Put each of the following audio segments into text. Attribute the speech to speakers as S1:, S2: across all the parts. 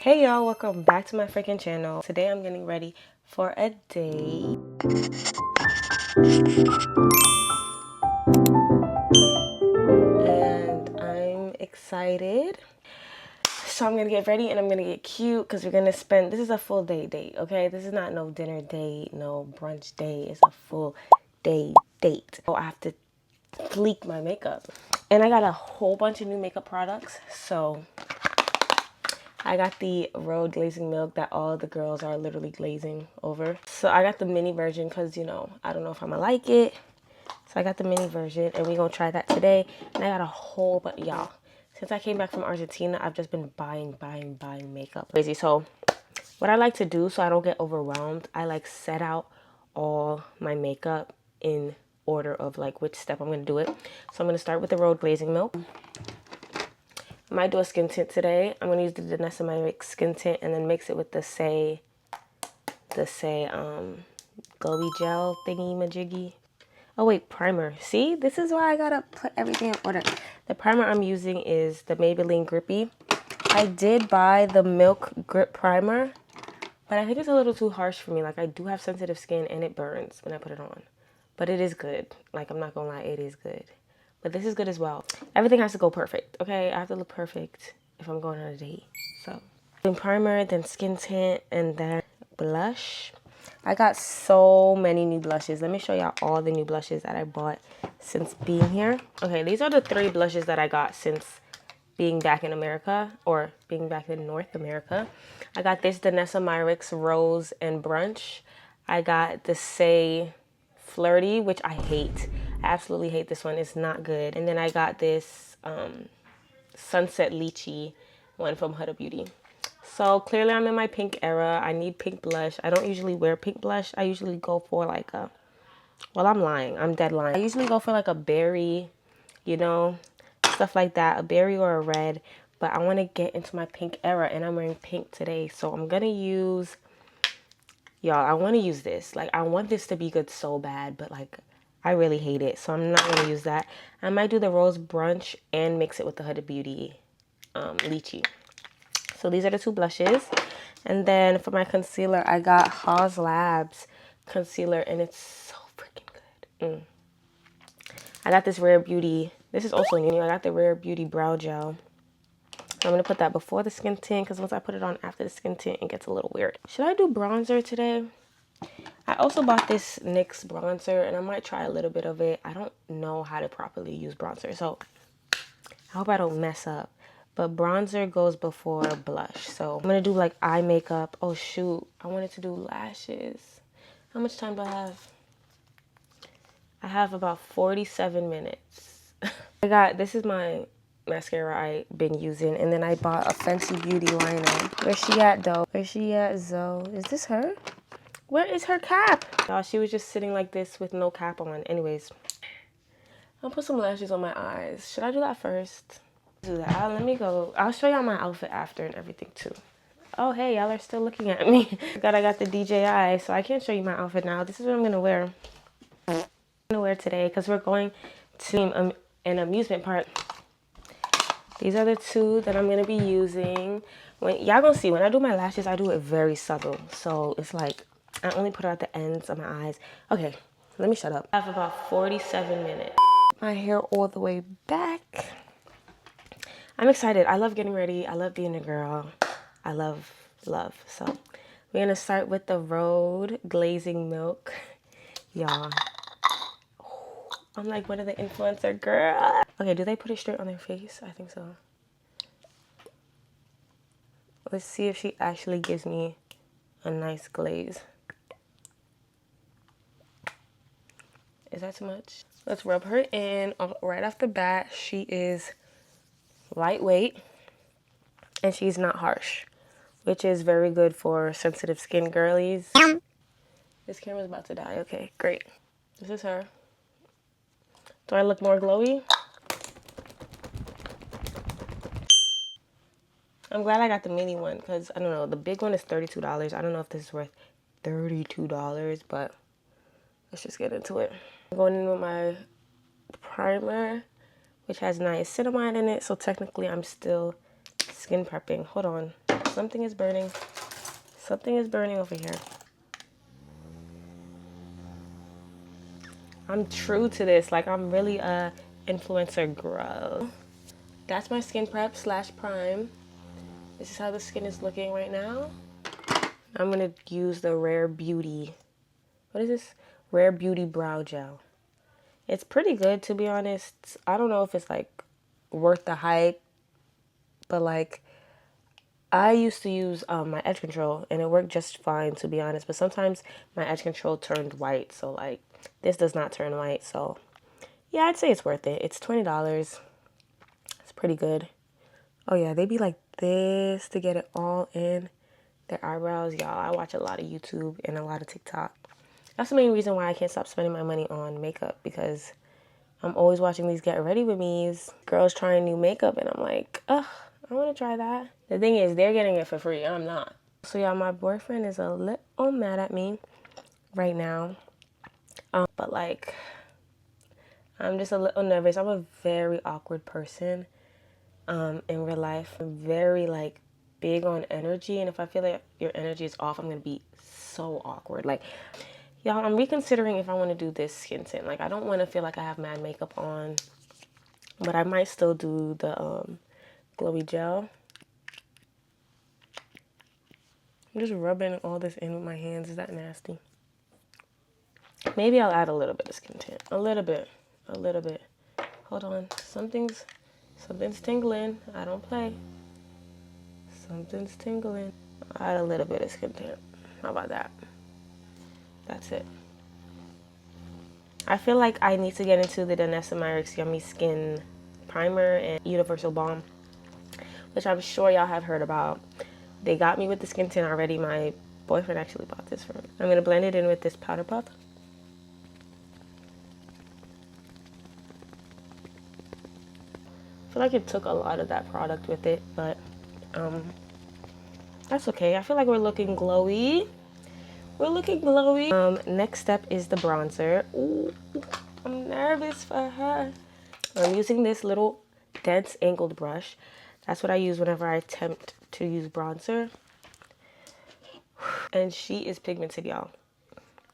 S1: Hey y'all, welcome back to my freaking channel. Today I'm getting ready for a date. And I'm excited. So I'm gonna get ready and I'm gonna get cute because we're gonna spend, this is a full day date, okay? This is not no dinner date, no brunch date. It's a full day date. So I have to fleek my makeup. And I got a whole bunch of new makeup products. So I got the Road Glazing Milk that all the girls are literally glazing over. So I got the mini version because, you know, I don't know if I'm gonna like it. So I got the mini version and we're gonna try that today. And I got a whole bunch, y'all. Since I came back from Argentina, I've just been buying makeup. Crazy. So what I like to do so I don't get overwhelmed, I like set out all my makeup in order of like which step I'm gonna do it. So I'm gonna start with the Road Glazing Milk. I might do a skin tint today. I'm gonna use the Niacinamide skin tint and then mix it with the Say glowy gel thingy majiggy. Oh wait, primer. See, this is why I gotta put everything in order. The primer I'm using is the Maybelline Grippy. I did buy the Milk Grip Primer, but I think it's a little too harsh for me. Like, I do have sensitive skin and it burns when I put it on, but it is good. Like, I'm not gonna lie, it is good. But this is good as well. Everything has to go perfect, okay? I have to look perfect if I'm going on a date. So, primer, then skin tint, and then blush. I got so many new blushes. Let me show y'all all the new blushes that I bought since being here. Okay, these are the 3 blushes that I got since being back in America, or being back in North America. I got this Danessa Myricks Rose and Brunch. I got the Say Flirty, which I hate. I absolutely hate this one. It's not good. And then I got this Sunset Lychee one from Huda Beauty. So clearly I'm in my pink era. I need pink blush. I don't usually wear pink blush. I usually go for like a, well, I'm lying. I'm dead lying. I usually go for like a berry, you know, stuff like that. A berry or a red. But I want to get into my pink era and I'm wearing pink today. So I'm going to use, y'all, I want to use this. Like, I want this to be good so bad, but like, I really hate it. So I'm not going to use that. I might do the Rose Brunch and mix it with the Huda Beauty Lychee. So these are the 2 blushes. And then for my concealer, I got Haws Labs concealer and it's so freaking good. I got this Rare Beauty. This is also new. I got the Rare Beauty Brow Gel. I'm going to put that before the skin tint because once I put it on after the skin tint, it gets a little weird. Should I do bronzer today? I also bought this NYX bronzer and I might try a little bit of it. I don't know how to properly use bronzer, so I hope I don't mess up. But bronzer goes before blush. So I'm going to do like eye makeup. Oh shoot, I wanted to do lashes. How much time do I have? I have about 47 minutes. This is my mascara I've been using. And then I bought a Fenty Beauty liner. Where's she at though? Where's she at, Zoe? Is this her? Where is her cap? Y'all, she was just sitting like this with no cap on. Anyways, I'll put some lashes on my eyes. Should I do that first? Do that. Let me go. I'll show y'all my outfit after and everything too. Oh, hey, y'all are still looking at me. I got the DJI, so I can't show you my outfit now. This is what I'm gonna wear. I'm gonna wear today because we're going to an amusement park. These are the 2 that I'm gonna be using. When y'all gonna see, when I do my lashes, I do it very subtle. So it's like I only put it at the ends of my eyes. Okay, let me shut up. I have about 47 minutes. My hair all the way back. I'm excited. I love getting ready. I love being a girl. I love. So we're going to start with the Road Glazing Milk. Y'all. I'm like one of the influencer girls. Okay, do they put it straight on their face? I think so. Let's see if she actually gives me a nice glaze. Is that too much? Let's rub her in right off the bat. She is lightweight and she's not harsh, which is very good for sensitive skin girlies. This camera's about to die. Okay, great. This is her. Do I look more glowy? I'm glad I got the mini one because, I don't know, the big one is $32. I don't know if this is worth $32, but let's just get into it. I'm going in with my primer, which has niacinamide in it, so technically I'm still skin prepping. Hold on. Something is burning. Something is burning over here. I'm true to this. Like, I'm really a influencer girl. That's my skin prep / prime. This is how the skin is looking right now. I'm gonna use the Rare Beauty. What is this? Rare Beauty Brow Gel. It's pretty good, to be honest. I don't know if it's like worth the hype, but like I used to use my edge control and it worked just fine, to be honest. But sometimes my edge control turned white, so like this does not turn white. So yeah, I'd say it's worth it. It's $20. It's pretty good. Oh yeah, they be like this to get it all in their eyebrows. Y'all, I watch a lot of YouTube and a lot of TikTok. That's the main reason why I can't stop spending my money on makeup, because I'm always watching these get ready with me's, girls trying new makeup, and I'm like, ugh, I want to try that. The thing is, they're getting it for free. I'm not. So yeah, my boyfriend is a little mad at me right now. But like, I'm just a little nervous. I'm a very awkward person in real life. I'm very like big on energy, and if I feel like your energy is off, I'm gonna be so awkward. Like, y'all, I'm reconsidering if I want to do this skin tint. Like, I don't want to feel like I have mad makeup on, but I might still do the glowy gel. I'm just rubbing all this in with my hands. Is that nasty? Maybe I'll add a little bit of skin tint. A little bit. Hold on. Something's tingling. I don't play. Something's tingling. I'll add a little bit of skin tint. How about that? That's it. I feel like I need to get into the Danessa Myricks Yummy Skin Primer and Universal Balm, which I'm sure y'all have heard about. They got me with the skin tint already. My boyfriend actually bought this for me. I'm going to blend it in with this powder puff. I feel like it took a lot of that product with it, but that's okay. I feel like we're looking glowy. We're looking glowy. Next step is the bronzer. Ooh, I'm nervous for her. I'm using this little dense angled brush. That's what I use whenever I attempt to use bronzer. And she is pigmented, y'all.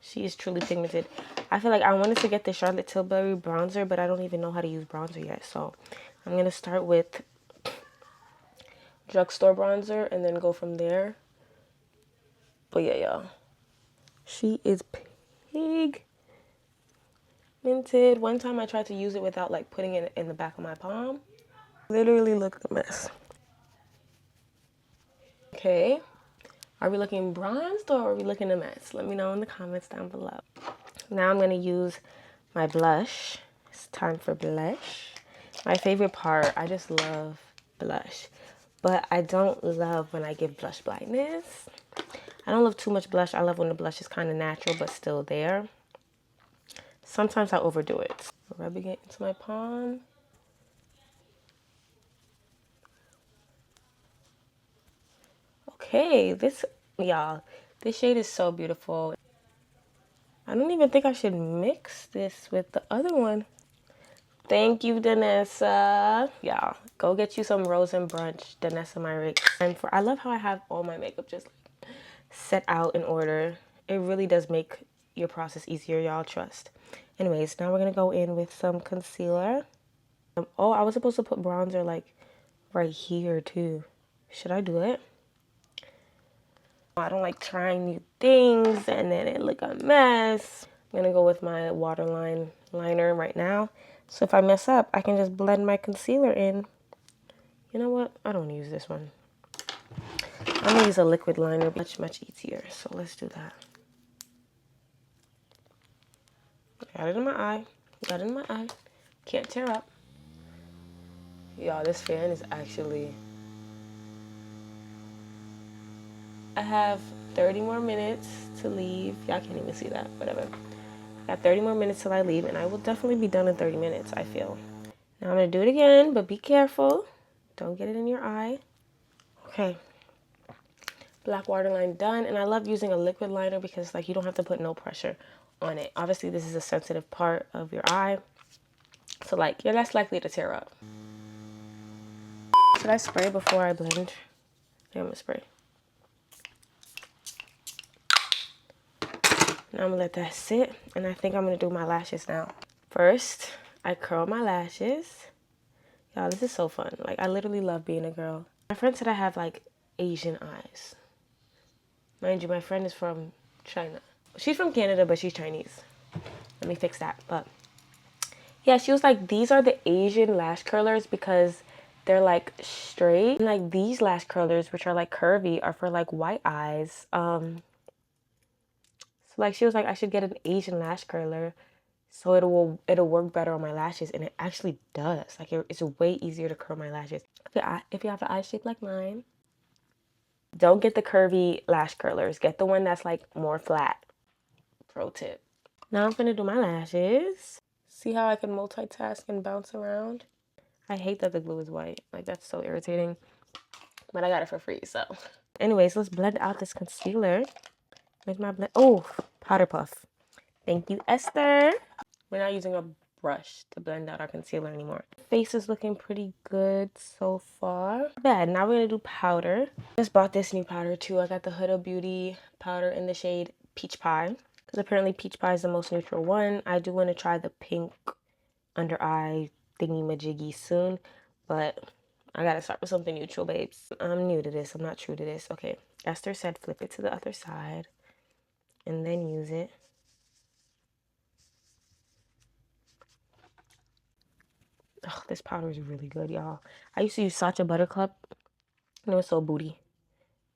S1: She is truly pigmented. I feel like I wanted to get the Charlotte Tilbury bronzer, but I don't even know how to use bronzer yet. So I'm going to start with drugstore bronzer and then go from there. But yeah, y'all. She is pigmented. One time I tried to use it without like putting it in the back of my palm. Literally look the mess. Okay. Are we looking bronzed or are we looking a mess? Let me know in the comments down below. Now I'm going to use my blush. It's time for blush. My favorite part, I just love blush. But I don't love when I give blush blindness. I don't love too much blush. I love when the blush is kind of natural but still there. Sometimes I overdo it. Rubbing it into my palm. Okay, y'all, this shade is so beautiful. I don't even think I should mix this with the other one. Thank you, Danessa. Y'all, go get you some Rose and Brunch, Danessa Myricks. And I love how I have all my makeup just like set out in order. It really does make your process easier, y'all, trust. Anyways, now we're gonna go in with some concealer. Oh, I was supposed to put bronzer like right here too. Should I do it? I don't like trying new things and then it look a mess. I'm gonna go with my waterline liner right now. So if I mess up, I can just blend my concealer in. You know what? I don't use this one. I'm gonna use a liquid liner, much easier. So let's do that. Got it in my eye. Got it in my eye. Can't tear up. Y'all, this fan is actually... I have 30 more minutes to leave. Y'all can't even see that, whatever. Got 30 more minutes till I leave, and I will definitely be done in 30 minutes, I feel. Now I'm gonna do it again, but be careful. Don't get it in your eye. Okay. Black waterline done, and I love using a liquid liner because like you don't have to put no pressure on it. Obviously, this is a sensitive part of your eye, so like you're less likely to tear up. Should I spray before I blend Okay, I'm gonna spray. Now I'm gonna let that sit, and I think I'm gonna do my lashes now. First, I curl my lashes. Y'all, this is so fun. Like, I literally love being a girl. My friend said I have, like, Asian eyes. Mind you, my friend is from China. She's from Canada, but she's Chinese. Let me fix that. But, yeah, she was like, these are the Asian lash curlers because they're, like, straight. And, like, these lash curlers, which are, like, curvy, are for, like, white eyes. So, like, she was like, I should get an Asian lash curler so it'll work better on my lashes, and it actually does. Like, it's way easier to curl my lashes. If you have an eye shape like mine, don't get the curvy lash curlers. Get the one that's like more flat. Pro tip. Now I'm gonna do my lashes. See how I can multitask and bounce around? I hate that the glue is white. Like, that's so irritating. But I got it for free, so. Anyways, let's blend out this concealer. Where's my blend? Oh, powder puff. Thank you, Esther. We're not using a brush to blend out our concealer anymore. Face is looking pretty good so far. Bad. Now we're gonna do powder. Just bought this new powder too. I got the Huda Beauty powder in the shade Peach Pie, because apparently Peach Pie is the most neutral one. I do want to try the pink under eye thingy majiggy soon, but I gotta start with something neutral, babes. I'm new to this. I'm not true to this. Okay, Esther said flip it to the other side and then use it. Ugh, this powder is really good, y'all. I used to use Sacha Buttercup, and it was so booty.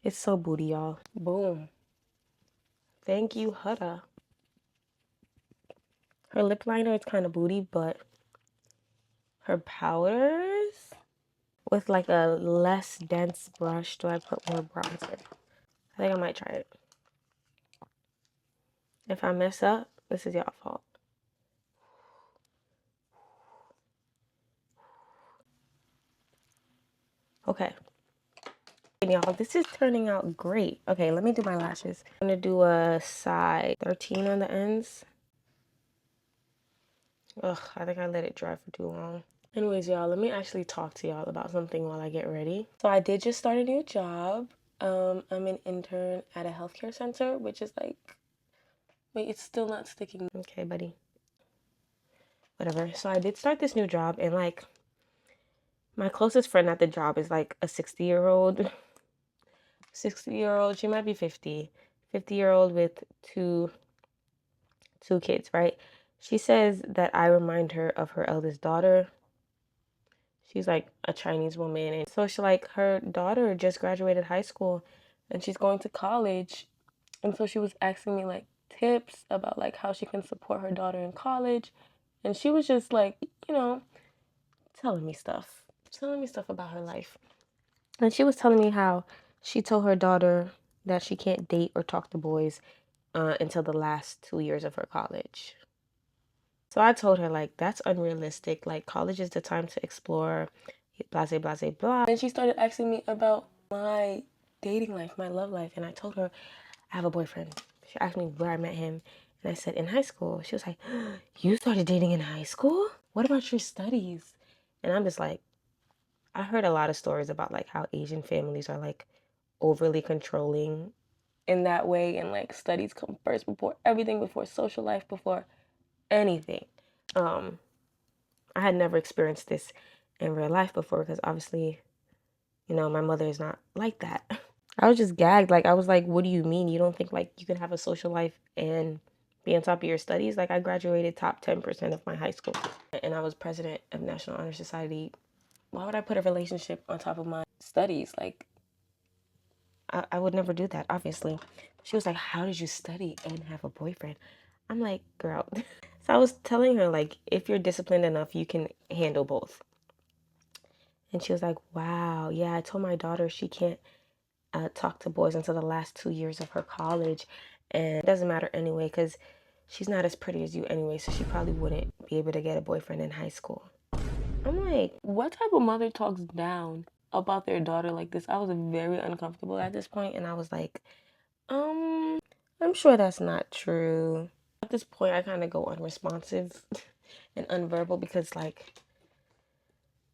S1: It's so booty, y'all. Boom. Thank you, Huda. Her lip liner is kind of booty, but her powders, with like a less dense brush, do I put more bronzer? I think I might try it. If I mess up, this is y'all's fault. Okay. Y'all, this is turning out great. Okay, let me do my lashes. I'm gonna do a side 13 on the ends. Ugh, I think I let it dry for too long. Anyways, y'all, let me actually talk to y'all about something while I get ready. So I did just start a new job. I'm an intern at a healthcare center, which is like, wait, it's still not sticking. Okay, buddy. Whatever. So I did start this new job, and like, my closest friend at the job is like a 60-year-old. 60-year-old, she might be 50. 50-year-old with two kids, right? She says that I remind her of her eldest daughter. She's like a Chinese woman, and so she, like, her daughter just graduated high school and she's going to college, and so she was asking me like tips about like how she can support her daughter in college, and she was just like, you know, telling me stuff about her life. And she was telling me how she told her daughter that she can't date or talk to boys until the last 2 years of her college. So I told her, like, that's unrealistic. Like, college is the time to explore, blah, blah, blah, blah. And she started asking me about my dating life, my love life. And I told her, I have a boyfriend. She asked me where I met him. And I said, in high school. She was like, you started dating in high school? What about your studies? And I'm just like, I heard a lot of stories about, like, how Asian families are, like, overly controlling in that way. And, like, studies come first before everything, before social life, before anything. I had never experienced this in real life before, because obviously, you know, my mother is not like that. I was just gagged. Like, I was like, what do you mean? You don't think like you can have a social life and be on top of your studies? Like, I graduated top 10% of my high school, and I was president of National Honor Society. Why would I put a relationship on top of my studies? Like, I would never do that, obviously. She was like, how did you study and have a boyfriend? I'm like, girl. So I was telling her, like, if you're disciplined enough, you can handle both. And she was like, wow, yeah, I told my daughter she can't talk to boys until the last 2 years of her college. And it doesn't matter anyway, because she's not as pretty as you anyway, so she probably wouldn't be able to get a boyfriend in high school. I'm like, what type of mother talks down about their daughter like this? I was very uncomfortable at this point, and I was like, I'm sure that's not true. At this point, I kind of go unresponsive and unverbal, because, like,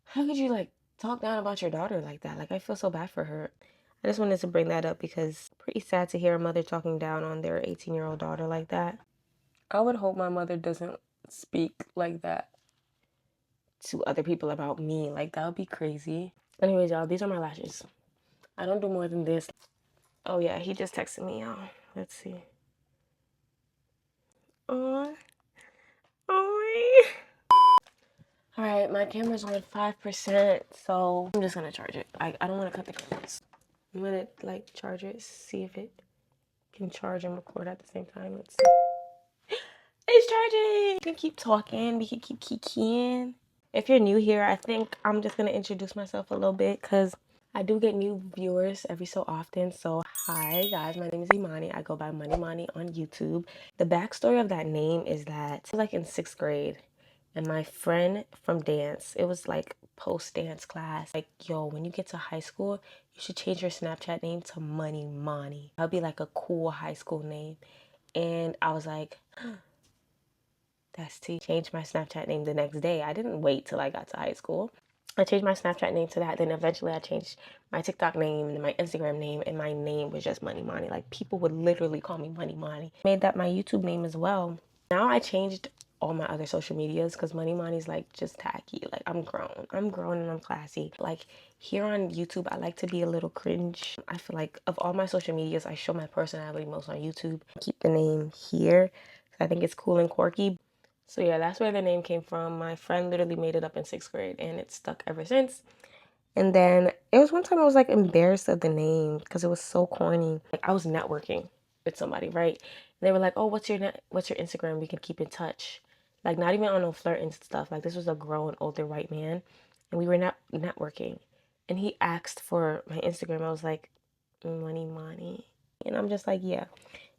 S1: how could you, like, talk down about your daughter like that? Like, I feel so bad for her. I just wanted to bring that up because it's pretty sad to hear a mother talking down on their 18-year-old daughter like that. I would hope my mother doesn't speak like that to other people about me. Like, that would be crazy. Anyways, y'all, these are my lashes. I don't do more than this. Oh, yeah, he just texted me, y'all. Let's see. Oh. All right, my camera's on 5%, so I'm just gonna charge it. I don't want to cut the cords. I'm gonna like charge it, see if it can charge and record at the same time. Let's see. It's charging. We can keep talking. We can keep kikiing. If you're new here, I think I'm just gonna introduce myself a little bit because I do get new viewers every so often. So hi guys, my name is Imani. I go by Money Mani on YouTube. The backstory of that name is that I was like in 6th grade. And my friend from dance, it was like post-dance class, like, yo, when you get to high school, you should change your Snapchat name to Money Mani. That'd be like a cool high school name. And I was like, that's T. Changed my Snapchat name the next day. I didn't wait till I got to high school. I changed my Snapchat name to that. Then eventually I changed my TikTok name and my Instagram name, and my name was just Money Mani. Like, people would literally call me Money Mani. Made that my YouTube name as well. Now I changed all my other social medias because Money Mani's like just tacky. Like, I'm grown and I'm classy. Like, here on YouTube, I like to be a little cringe. I feel like of all my social medias, I show my personality most on YouTube. Keep the name here. I think it's cool and quirky. So yeah, that's where the name came from. My friend literally made it up in 6th grade and it's stuck ever since. And then it was one time I was like embarrassed of the name because it was so corny. Like, I was networking with somebody, right? And they were like, "Oh, what's your Instagram? We can keep in touch." Like, not even on no flirting stuff. Like, this was a grown older white man and we were not networking. And he asked for my Instagram. I was like, Money Mani. And I'm just like, yeah,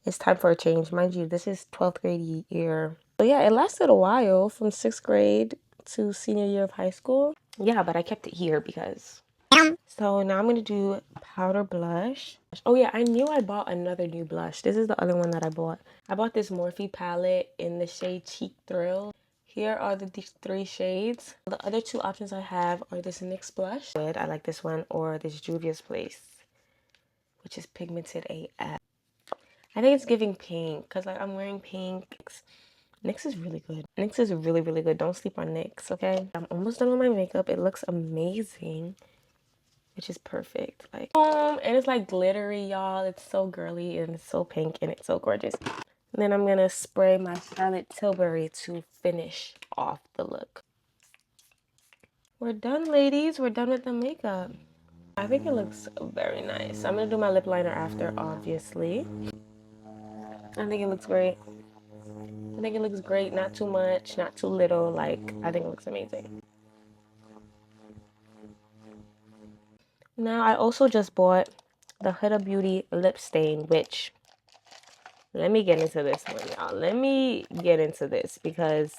S1: it's time for a change. Mind you, this is 12th grade year. So yeah, it lasted a while from 6th grade to senior year of high school. Yeah, but I kept it here because... So now I'm going to do powder blush. Oh yeah, I knew I bought another new blush. This is the other one that I bought. I bought this Morphe palette in the shade Cheek Thrill. Here are these 3 shades. The other 2 options I have are this NYX blush. I like this one, or this Juvia's Place, which is pigmented AF. I think it's giving pink because like I'm wearing pink. NYX is really good. NYX is really, really good. Don't sleep on NYX, okay? I'm almost done with my makeup. It looks amazing, which is perfect. Like, and it's like glittery, y'all. It's so girly and it's so pink and it's so gorgeous. And then I'm gonna spray my Charlotte Tilbury to finish off the look. We're done, ladies. We're done with the makeup. I think it looks very nice. I'm gonna do my lip liner after, obviously. I think it looks great. I think it looks great. Not too much, not too little. Like, I think it looks amazing. Now, I also just bought the Huda Beauty lip stain, which, let me get into this one, y'all. Let me get into this because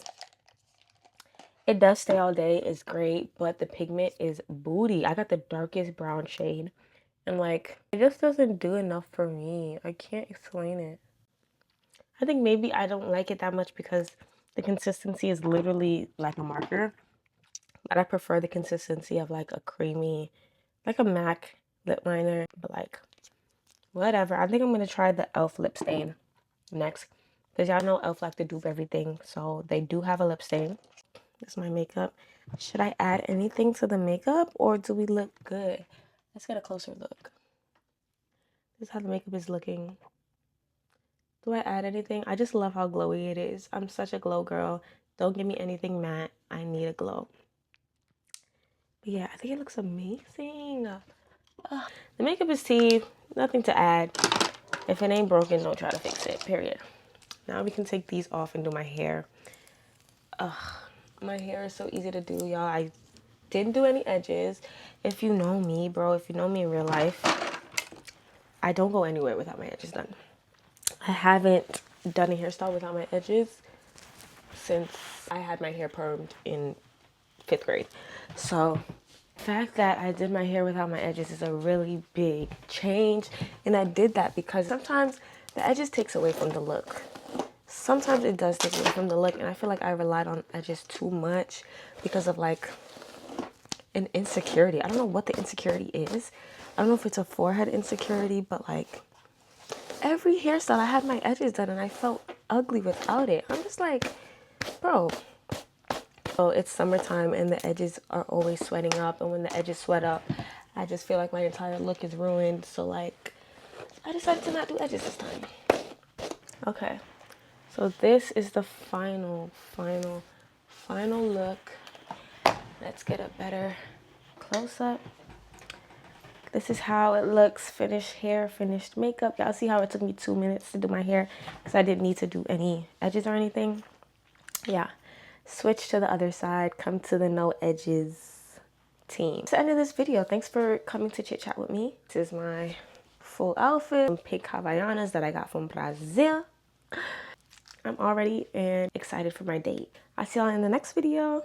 S1: it does stay all day. It's great, but the pigment is booty. I got the darkest brown shade, and like, it just doesn't do enough for me. I can't explain it. I think maybe I don't like it that much because the consistency is literally like a marker. But I prefer the consistency of like a creamy, like a MAC lip liner. But like, whatever. I think I'm going to try the e.l.f. lip stain next. Because y'all know e.l.f. like to dupe everything. So they do have a lip stain. This is my makeup. Should I add anything to the makeup or do we look good? Let's get a closer look. This is how the makeup is looking. Do I add anything? I just love how glowy it is. I'm such a glow girl. Don't give me anything matte. I need a glow. But yeah, I think it looks amazing. The makeup is tea. Nothing to add. If it ain't broken, don't try to fix it. Period. Now we can take these off and do my hair. My hair is so easy to do, y'all. I didn't do any edges. If you know me, bro, if you know me in real life, I don't go anywhere without my edges done. I haven't done a hairstyle without my edges since I had my hair permed in 5th grade. So the fact that I did my hair without my edges is a really big change. And I did that because sometimes the edges takes away from the look. Sometimes it does take away from the look. And I feel like I relied on edges too much because of like an insecurity. I don't know what the insecurity is I don't know if it's a forehead insecurity, but like every hairstyle I had my edges done and I felt ugly without it. I'm just like, bro. So it's summertime and the edges are always sweating up, and when the edges sweat up, I just feel like my entire look is ruined. So like I decided to not do edges this time. Okay, so this is the final look. Let's get a better close-up. This is how it looks. Finished hair, finished makeup. Y'all see how it took me 2 minutes to do my hair because I didn't need to do any edges or anything. Yeah, switch to the other side. Come to the no edges team. That's the end of this video. Thanks for coming to chit chat with me. This is my full outfit, pink Havaianas that I got from Brazil. I'm all ready and excited for my date. I'll see y'all in the next video.